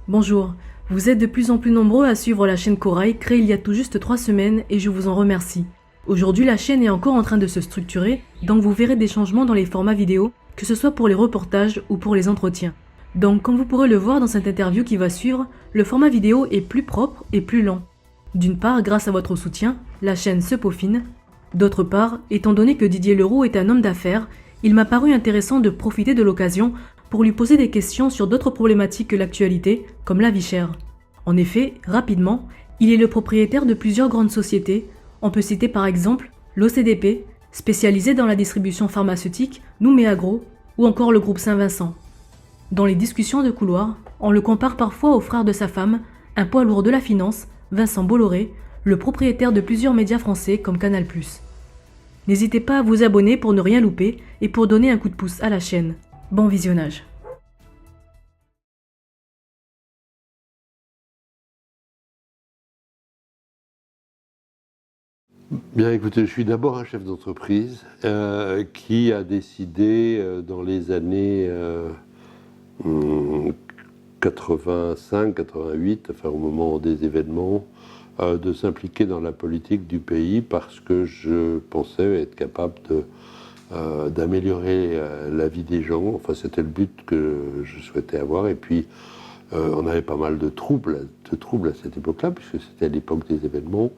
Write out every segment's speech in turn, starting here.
Bonjour, vous êtes de plus en plus nombreux à suivre la chaîne Corail, créée il y a tout juste 3 semaines, et je vous en remercie. Aujourd'hui, la chaîne est encore en train de se structurer, donc vous verrez des changements dans les formats vidéo, que ce soit pour les reportages ou pour les entretiens. Donc, comme vous pourrez le voir dans cette interview qui va suivre, le format vidéo est plus propre et plus lent. D'une part, grâce à votre soutien, la chaîne se peaufine. D'autre part, étant donné que Didier Leroux est un homme d'affaires, il m'a paru intéressant de profiter de l'occasion pour lui poser des questions sur d'autres problématiques que l'actualité, comme la vie chère. En effet, rapidement, il est le propriétaire de plusieurs grandes sociétés. On peut citer par exemple l'OCDP, spécialisé dans la distribution pharmaceutique, Nouméa Agro, ou encore le groupe Saint-Vincent. Dans les discussions de couloir, on le compare parfois au frère de sa femme, un poids lourd de la finance, Vincent Bolloré, le propriétaire de plusieurs médias français comme Canal+. N'hésitez pas à vous abonner pour ne rien louper et pour donner un coup de pouce à la chaîne. Bon visionnage. Bien, écoutez, je suis d'abord un chef d'entreprise qui a décidé dans les années 85-88, enfin au moment des événements, de s'impliquer dans la politique du pays parce que je pensais être capable d'améliorer la vie des gens. Enfin, c'était le but que je souhaitais avoir. Et puis, on avait pas mal de troubles à cette époque-là, puisque c'était à l'époque des événements.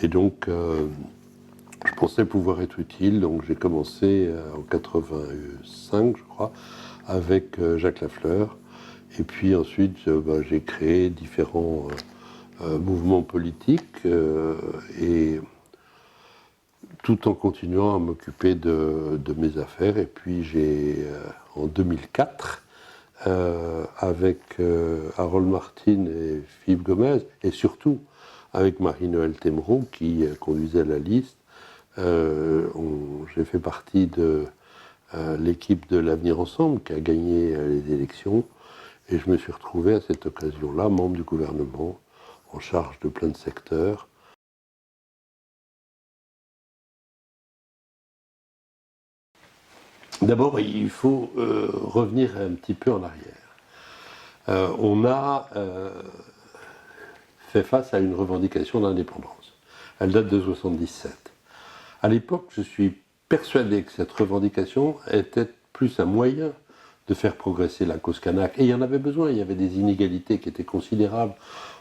Et donc, je pensais pouvoir être utile. Donc, j'ai commencé en 85, je crois, avec Jacques Lafleur. Et puis ensuite, j'ai créé différents mouvements politiques et tout en continuant à m'occuper de mes affaires. Et puis, en 2004, avec Harold Martin et Philippe Gomez, et surtout avec Marie-Noëlle Témeraud qui conduisait la liste, j'ai fait partie de l'équipe de l'Avenir Ensemble qui a gagné les élections, et je me suis retrouvé à cette occasion-là membre du gouvernement en charge de plein de secteurs. D'abord, il faut revenir un petit peu en arrière. On a fait face à une revendication d'indépendance. Elle date de 1977. À l'époque, je suis persuadé que cette revendication était plus un moyen de faire progresser la cause kanak. Et il y en avait besoin, il y avait des inégalités qui étaient considérables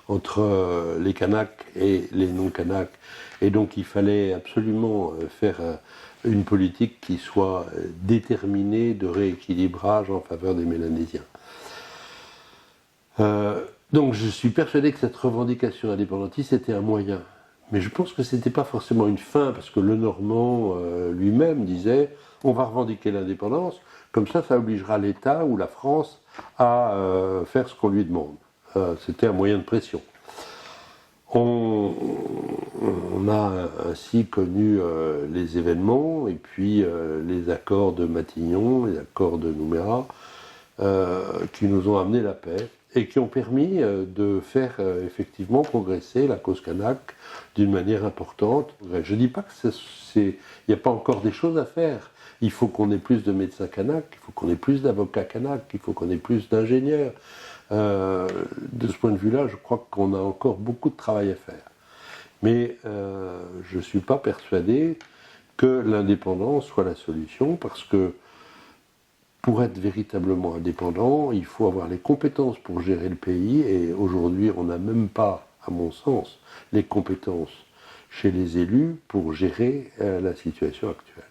entre les Kanaks et les non-Kanaks. Et donc il fallait absolument faire une politique qui soit déterminée de rééquilibrage en faveur des Mélanésiens. Donc je suis persuadé que cette revendication indépendantiste était un moyen. Mais je pense que ce n'était pas forcément une fin, parce que Lenormand lui-même disait « on va revendiquer l'indépendance, comme ça obligera l'État ou la France à faire ce qu'on lui demande ». C'était un moyen de pression. On a ainsi connu les événements, et puis les accords de Matignon, les accords de Nouméa, qui nous ont amené la paix, et qui ont permis de faire effectivement progresser la cause kanak d'une manière importante. Je ne dis pas qu'il n'y a pas encore des choses à faire. Il faut qu'on ait plus de médecins kanak, il faut qu'on ait plus d'avocats kanak, il faut qu'on ait plus d'ingénieurs. De ce point de vue-là, je crois qu'on a encore beaucoup de travail à faire. Mais je ne suis pas persuadé que l'indépendance soit la solution, parce que pour être véritablement indépendant, il faut avoir les compétences pour gérer le pays, et aujourd'hui, on n'a même pas, à mon sens, les compétences chez les élus pour gérer la situation actuelle.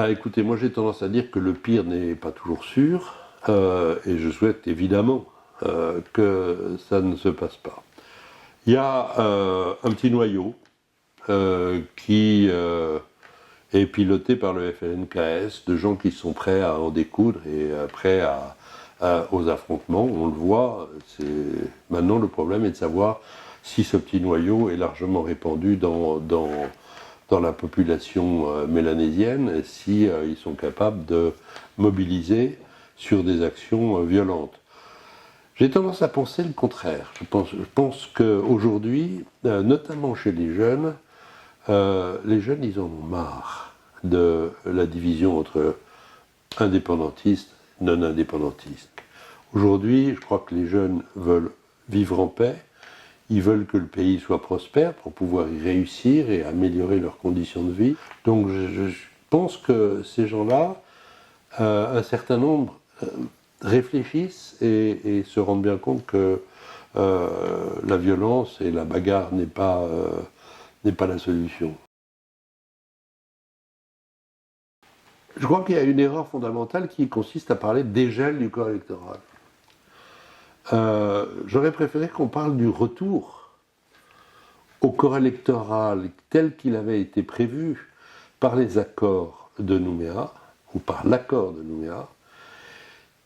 Écoutez, moi j'ai tendance à dire que le pire n'est pas toujours sûr, et je souhaite évidemment que ça ne se passe pas. Il y a un petit noyau qui est piloté par le FLNKS, de gens qui sont prêts à en découdre et prêts aux affrontements. On le voit, maintenant le problème est de savoir si ce petit noyau est largement répandu dans la population mélanésienne, si ils sont capables de mobiliser sur des actions violentes. J'ai tendance à penser le contraire. Je pense qu'aujourd'hui, notamment chez les jeunes, ils en ont marre de la division entre indépendantistes, non indépendantistes. Aujourd'hui, je crois que les jeunes veulent vivre en paix, ils veulent que le pays soit prospère pour pouvoir y réussir et améliorer leurs conditions de vie. Donc je pense que ces gens-là, un certain nombre, réfléchissent et se rendent bien compte que la violence et la bagarre n'est pas la solution. Je crois qu'il y a une erreur fondamentale qui consiste à parler de dégel du corps électoral. J'aurais préféré qu'on parle du retour au corps électoral tel qu'il avait été prévu par les accords de Nouméa, ou par l'accord de Nouméa,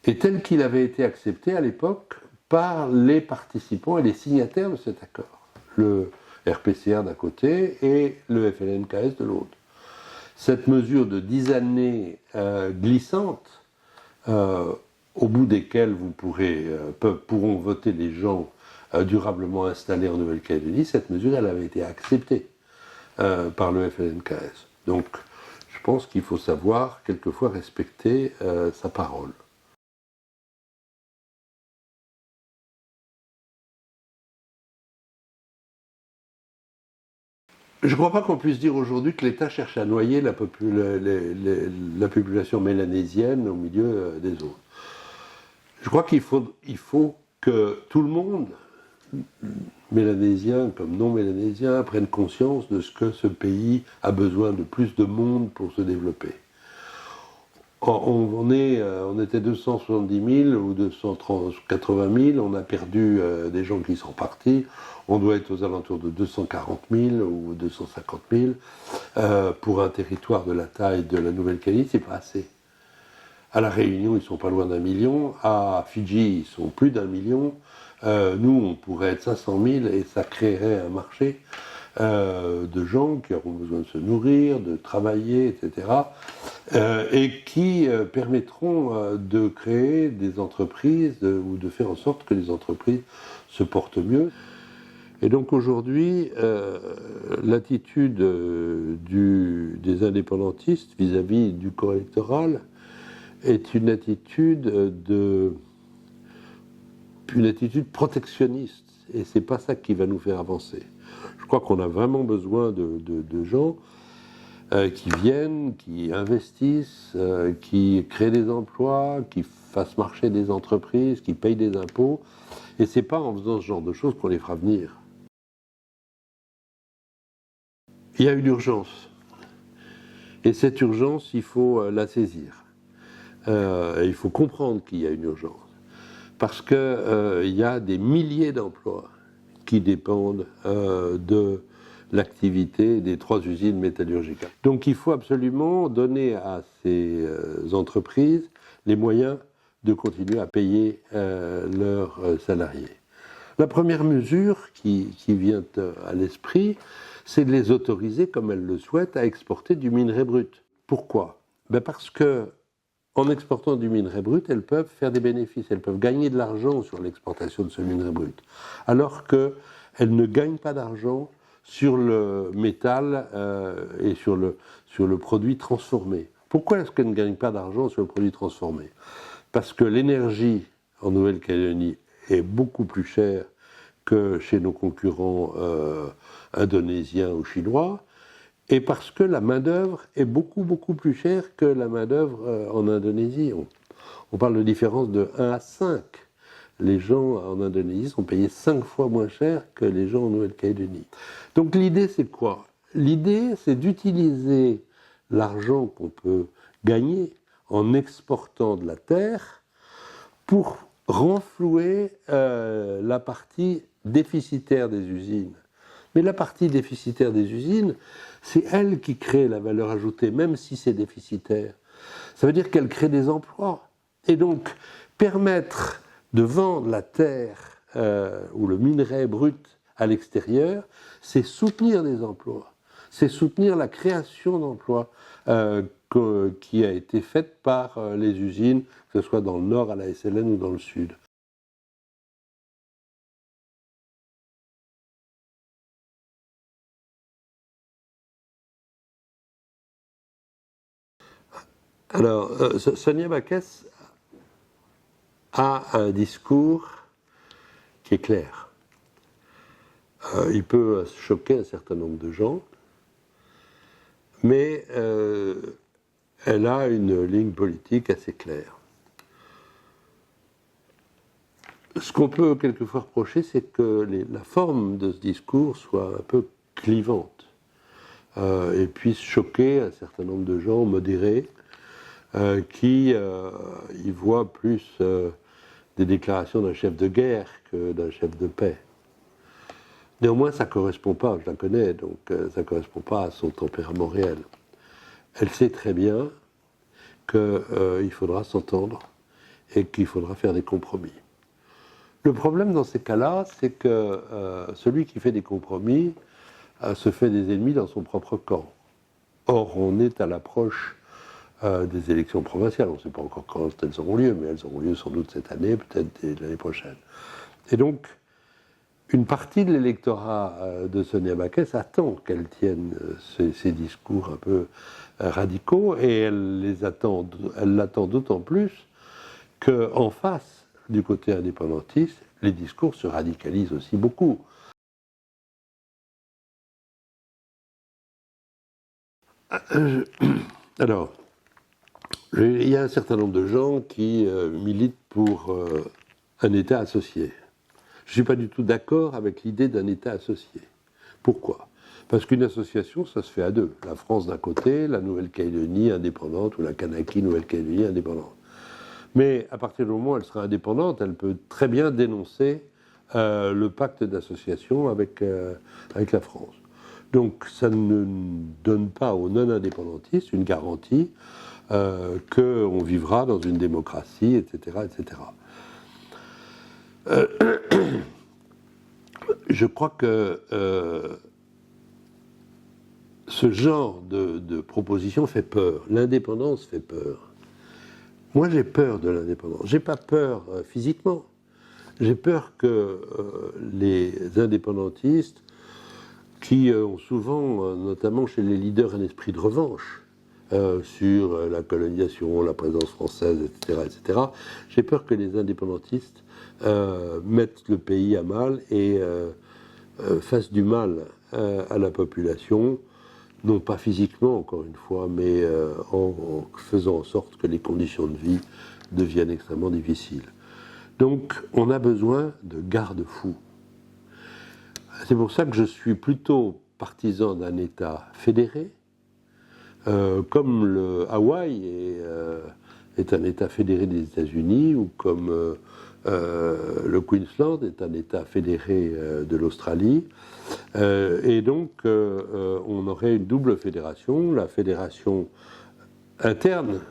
et tel qu'il avait été accepté à l'époque par les participants et les signataires de cet accord. Le RPCR d'un côté et le FLNKS de l'autre. Cette mesure de 10 années glissantes, au bout desquelles pourront voter les gens durablement installés en Nouvelle-Calédonie, cette mesure elle avait été acceptée par le FLNKS. Donc je pense qu'il faut savoir quelquefois respecter sa parole. Je ne crois pas qu'on puisse dire aujourd'hui que l'État cherche à noyer la population mélanésienne au milieu des autres. Je crois qu'il faut que tout le monde, mélanésien comme non mélanésien, prenne conscience de ce que ce pays a besoin de plus de monde pour se développer. On était 270 000 ou 280 000, on a perdu des gens qui sont partis, on doit être aux alentours de 240 000 ou 250 000. Pour un territoire de la taille de la Nouvelle-Calédonie, c'est pas assez. À La Réunion, ils sont pas loin d'1 million, à Fidji, ils sont plus d'1 million, nous, on pourrait être 500 000 et ça créerait un marché de gens qui auront besoin de se nourrir, de travailler, etc., et qui permettront de créer des entreprises ou de faire en sorte que les entreprises se portent mieux. Et donc aujourd'hui, l'attitude des indépendantistes vis-à-vis du corps électoral est une attitude protectionniste. Et c'est pas ça qui va nous faire avancer. Je crois qu'on a vraiment besoin de gens qui viennent, qui investissent, qui créent des emplois, qui fassent marcher des entreprises, qui payent des impôts. Et c'est pas en faisant ce genre de choses qu'on les fera venir. Il y a une urgence. Et cette urgence, il faut la saisir. Il faut comprendre qu'il y a une urgence. Parce qu'il y a des milliers d'emplois qui dépendent de l'activité des 3 usines métallurgiques. Donc il faut absolument donner à ces entreprises les moyens de continuer à payer leurs salariés. La première mesure qui vient à l'esprit, c'est de les autoriser, comme elles le souhaitent, à exporter du minerai brut. Pourquoi ? Parce que en exportant du minerai brut, elles peuvent faire des bénéfices, elles peuvent gagner de l'argent sur l'exportation de ce minerai brut, alors qu'elles ne gagnent pas d'argent sur le métal et sur le produit transformé. Pourquoi est-ce qu'elles ne gagnent pas d'argent sur le produit transformé ? Parce que l'énergie en Nouvelle-Calédonie est beaucoup plus chère que chez nos concurrents indonésiens ou chinois, et parce que la main-d'œuvre est beaucoup, beaucoup plus chère que la main-d'œuvre en Indonésie. On parle de différence de 1 à 5. Les gens en Indonésie sont payés 5 fois moins cher que les gens en Nouvelle-Calédonie. Donc l'idée, c'est quoi ? L'idée, c'est d'utiliser l'argent qu'on peut gagner en exportant de la terre pour renflouer la partie déficitaire des usines. Mais la partie déficitaire des usines, c'est elle qui crée la valeur ajoutée, même si c'est déficitaire. Ça veut dire qu'elle crée des emplois. Et donc, permettre de vendre la terre ou le minerai brut à l'extérieur, c'est soutenir des emplois. C'est soutenir la création d'emplois qui a été faite par les usines, que ce soit dans le nord à la SLN ou dans le sud. Alors, Sonia Backès a un discours qui est clair. Il peut choquer un certain nombre de gens, mais elle a une ligne politique assez claire. Ce qu'on peut quelquefois reprocher, c'est que la forme de ce discours soit un peu clivante et puisse choquer un certain nombre de gens modérés qui y voient plus des déclarations d'un chef de guerre que d'un chef de paix. Néanmoins, ça ne correspond pas, je la connais, donc ça ne correspond pas à son tempérament réel. Elle sait très bien qu'il faudra s'entendre et qu'il faudra faire des compromis. Le problème dans ces cas-là, c'est que celui qui fait des compromis se fait des ennemis dans son propre camp. Or, on est à l'approche des élections provinciales. On ne sait pas encore quand elles auront lieu, mais elles auront lieu sans doute cette année, peut-être l'année prochaine. Et donc, une partie de l'électorat de Sonia Backès attend qu'elle tienne ces discours un peu radicaux, et elle l'attend d'autant plus qu'en face, du côté indépendantiste, les discours se radicalisent aussi beaucoup. Alors, il y a un certain nombre de gens qui militent pour un État associé. Je ne suis pas du tout d'accord avec l'idée d'un État associé. Pourquoi ? Parce qu'une association, ça se fait à deux. La France d'un côté, la Nouvelle-Calédonie indépendante, ou la Kanaki Nouvelle-Calédonie indépendante. Mais à partir du moment où elle sera indépendante, elle peut très bien dénoncer le pacte d'association avec la France. Donc ça ne donne pas aux non-indépendantistes une garantie qu'on vivra dans une démocratie, etc. etc. Je crois que ce genre de proposition fait peur. L'indépendance fait peur. Moi, j'ai peur de l'indépendance. J'ai pas peur physiquement. J'ai peur que les indépendantistes, qui ont souvent, notamment chez les leaders, un esprit de revanche sur la colonisation, la présence française, etc., etc., j'ai peur que les indépendantistes mettent le pays à mal et fassent du mal à la population, non pas physiquement, encore une fois, mais en faisant en sorte que les conditions de vie deviennent extrêmement difficiles. Donc, on a besoin de garde-fous. C'est pour ça que je suis plutôt partisan d'un État fédéré, comme le Hawaï est un État fédéré des États-Unis, ou comme le Queensland est un État fédéré de l'Australie. Et donc, on aurait une double fédération, la fédération interne,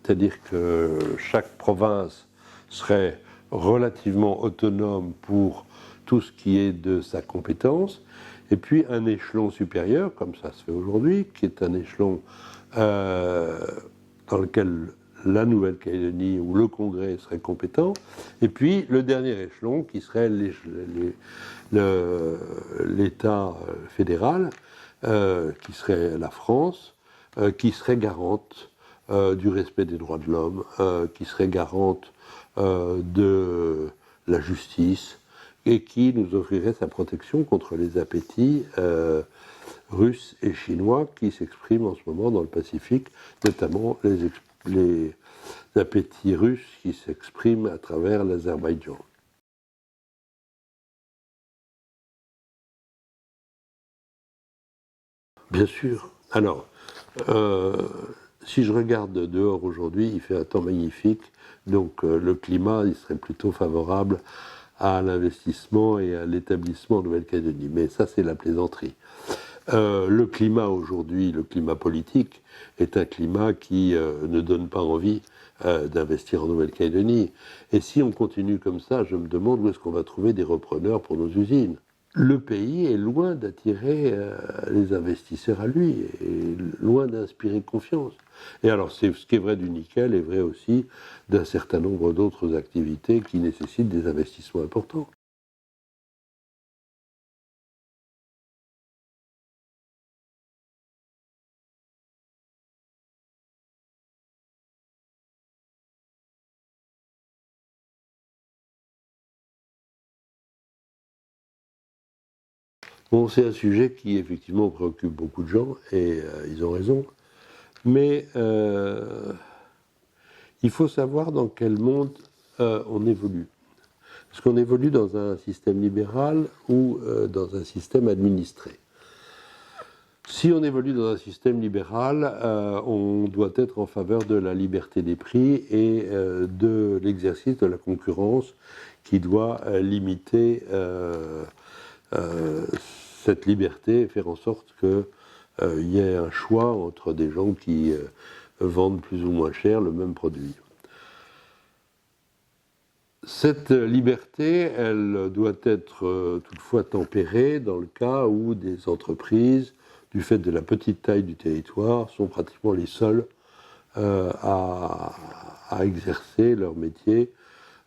c'est-à-dire que chaque province serait relativement autonome pour tout ce qui est de sa compétence, et puis un échelon supérieur, comme ça se fait aujourd'hui, qui est un échelon dans lequel la Nouvelle-Calédonie ou le Congrès serait compétent, et puis le dernier échelon qui serait l'État fédéral, qui serait la France, qui serait garante du respect des droits de l'homme, qui serait garante de la justice, et qui nous offrirait sa protection contre les appétits russes et chinois qui s'expriment en ce moment dans le Pacifique, notamment les appétits russes qui s'expriment à travers l'Azerbaïdjan. Bien sûr. Alors, si je regarde dehors aujourd'hui, il fait un temps magnifique, donc le climat il serait plutôt favorable à l'investissement et à l'établissement en Nouvelle-Calédonie. Mais ça, c'est la plaisanterie. Le climat aujourd'hui, le climat politique, est un climat qui ne donne pas envie d'investir en Nouvelle-Calédonie. Et si on continue comme ça, je me demande où est-ce qu'on va trouver des repreneurs pour nos usines. Le pays est loin d'attirer les investisseurs à lui, et loin d'inspirer confiance. Et alors, ce qui est vrai du nickel est vrai aussi d'un certain nombre d'autres activités qui nécessitent des investissements importants. Bon, c'est un sujet qui effectivement préoccupe beaucoup de gens, et ils ont raison. Mais il faut savoir dans quel monde on évolue. Est-ce qu'on évolue dans un système libéral ou dans un système administré? Si on évolue dans un système libéral, on doit être en faveur de la liberté des prix et de l'exercice de la concurrence qui doit limiter cette liberté et faire en sorte qu'il y ait un choix entre des gens qui vendent plus ou moins cher le même produit. Cette liberté, elle doit être toutefois tempérée dans le cas où des entreprises, du fait de la petite taille du territoire, sont pratiquement les seules à exercer leur métier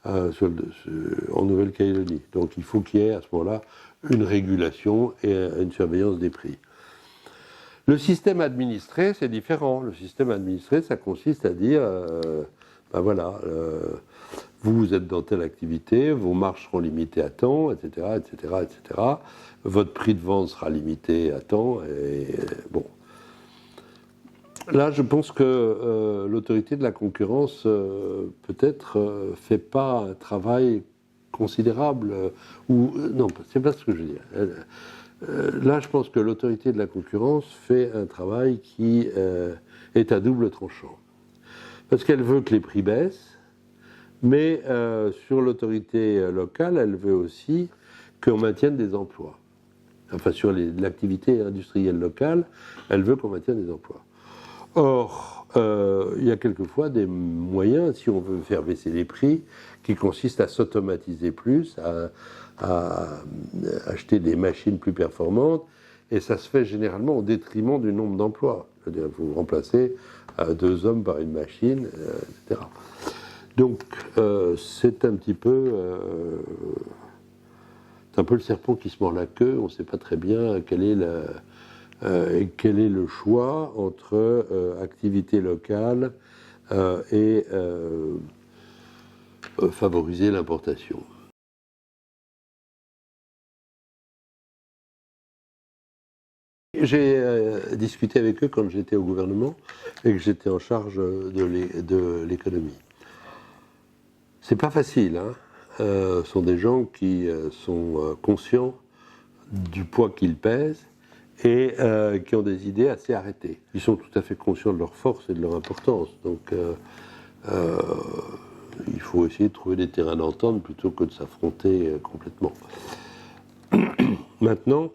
en Nouvelle-Calédonie. Donc il faut qu'il y ait à ce moment-là une régulation et une surveillance des prix. Le système administré, c'est différent. Le système administré, ça consiste à dire, ben voilà, vous êtes dans telle activité, vos marges seront limitées à temps, etc., etc., etc. Votre prix de vente sera limité à temps, et bon. Là, je pense que l'autorité de la concurrence, peut-être, fait pas un travail considérable, non, c'est pas ce que je veux dire. Là, je pense que l'autorité de la concurrence fait un travail qui est à double tranchant. Parce qu'elle veut que les prix baissent, mais sur l'autorité locale, elle veut aussi qu'on maintienne des emplois. Enfin, sur l'activité industrielle locale, elle veut qu'on maintienne des emplois. Or, il y a quelquefois des moyens, si on veut faire baisser les prix, qui consistent à s'automatiser plus, à acheter des machines plus performantes, et ça se fait généralement au détriment du nombre d'emplois. C'est-à-dire, vous remplacez 2 hommes par une machine, etc. Donc, c'est un petit peu... c'est un peu le serpent qui se mord la queue, on ne sait pas très bien quel est le choix entre activité locale et favoriser l'importation. J'ai discuté avec eux quand j'étais au gouvernement et que j'étais en charge de l'économie. C'est pas facile, hein. Ce sont des gens qui sont conscients du poids qu'ils pèsent et qui ont des idées assez arrêtées. Ils sont tout à fait conscients de leur force et de leur importance. Donc il faut essayer de trouver des terrains d'entente plutôt que de s'affronter complètement. Maintenant,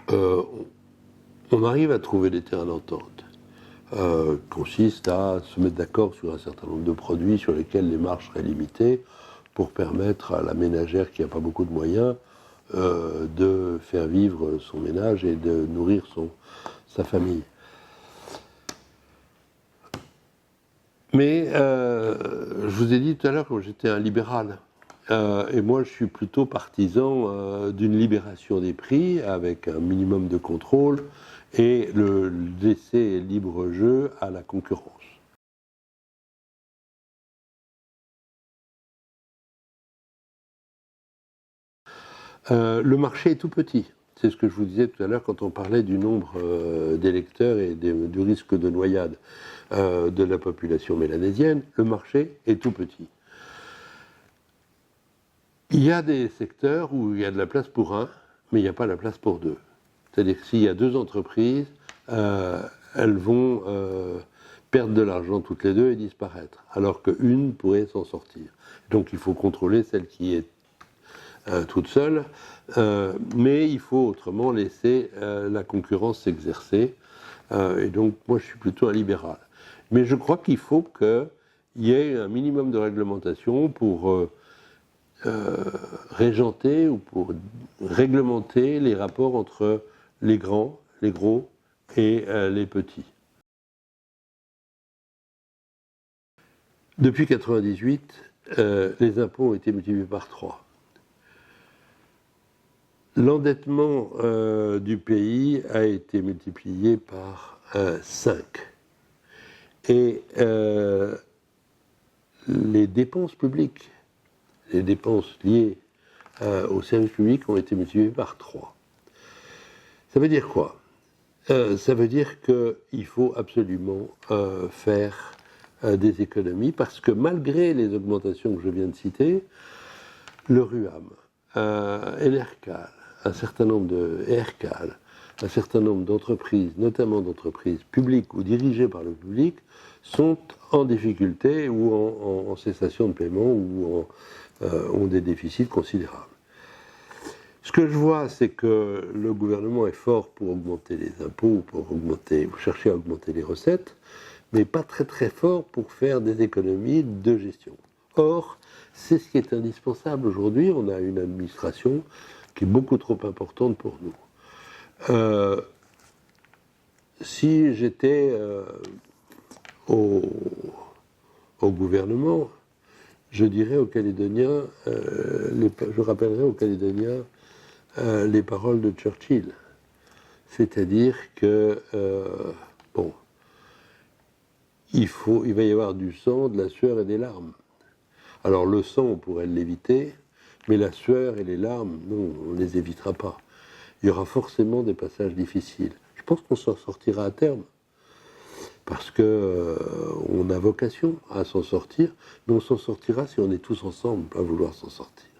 on arrive à trouver des terrains d'entente. Consiste à se mettre d'accord sur un certain nombre de produits sur lesquels les marges seraient limitées pour permettre à la ménagère qui n'a pas beaucoup de moyens de faire vivre son ménage et de nourrir sa famille. Mais je vous ai dit tout à l'heure que j'étais un libéral. Et moi, je suis plutôt partisan d'une libération des prix avec un minimum de contrôle et le laisser libre jeu à la concurrence. Le marché est tout petit. C'est ce que je vous disais tout à l'heure quand on parlait du nombre d'électeurs et du risque de noyade de la population mélanésienne. Le marché est tout petit. Il y a des secteurs où il y a de la place pour un, mais il n'y a pas la place pour deux. C'est-à-dire que s'il y a 2 entreprises, elles vont perdre de l'argent toutes les 2 et disparaître, alors qu'une pourrait s'en sortir. Donc il faut contrôler celle qui est toute seule, mais il faut autrement laisser la concurrence s'exercer. Et donc moi je suis plutôt un libéral. Mais je crois qu'il faut qu'il y ait un minimum de réglementation pour régenter ou pour réglementer les rapports entre les grands, les gros et les petits. Depuis 1998, les impôts ont été multipliés par 3. L'endettement du pays a été multiplié par 5. Et les dépenses publiques, les dépenses liées aux services publics ont été multipliées par 3. Ça veut dire quoi? Ça veut dire qu'il faut absolument faire des économies, parce que malgré les augmentations que je viens de citer, le RUAM, Enercal, un certain nombre de ERCAL, un certain nombre d'entreprises, notamment d'entreprises publiques ou dirigées par le public, sont en difficulté ou en cessation de paiement ou ont des déficits considérables. Ce que je vois, c'est que le gouvernement est fort pour augmenter les impôts, pour chercher à augmenter les recettes, mais pas très très fort pour faire des économies de gestion. Or, c'est ce qui est indispensable aujourd'hui. On a une administration qui est beaucoup trop importante pour nous. Si j'étais au gouvernement, je dirais aux Calédoniens, je rappellerai aux Calédoniens les paroles de Churchill. C'est-à-dire que, il va y avoir du sang, de la sueur et des larmes. Alors le sang, on pourrait l'éviter, mais la sueur et les larmes, non, on ne les évitera pas. Il y aura forcément des passages difficiles. Je pense qu'on s'en sortira à terme, parce qu'on a vocation à s'en sortir, mais on s'en sortira si on est tous ensemble à vouloir s'en sortir.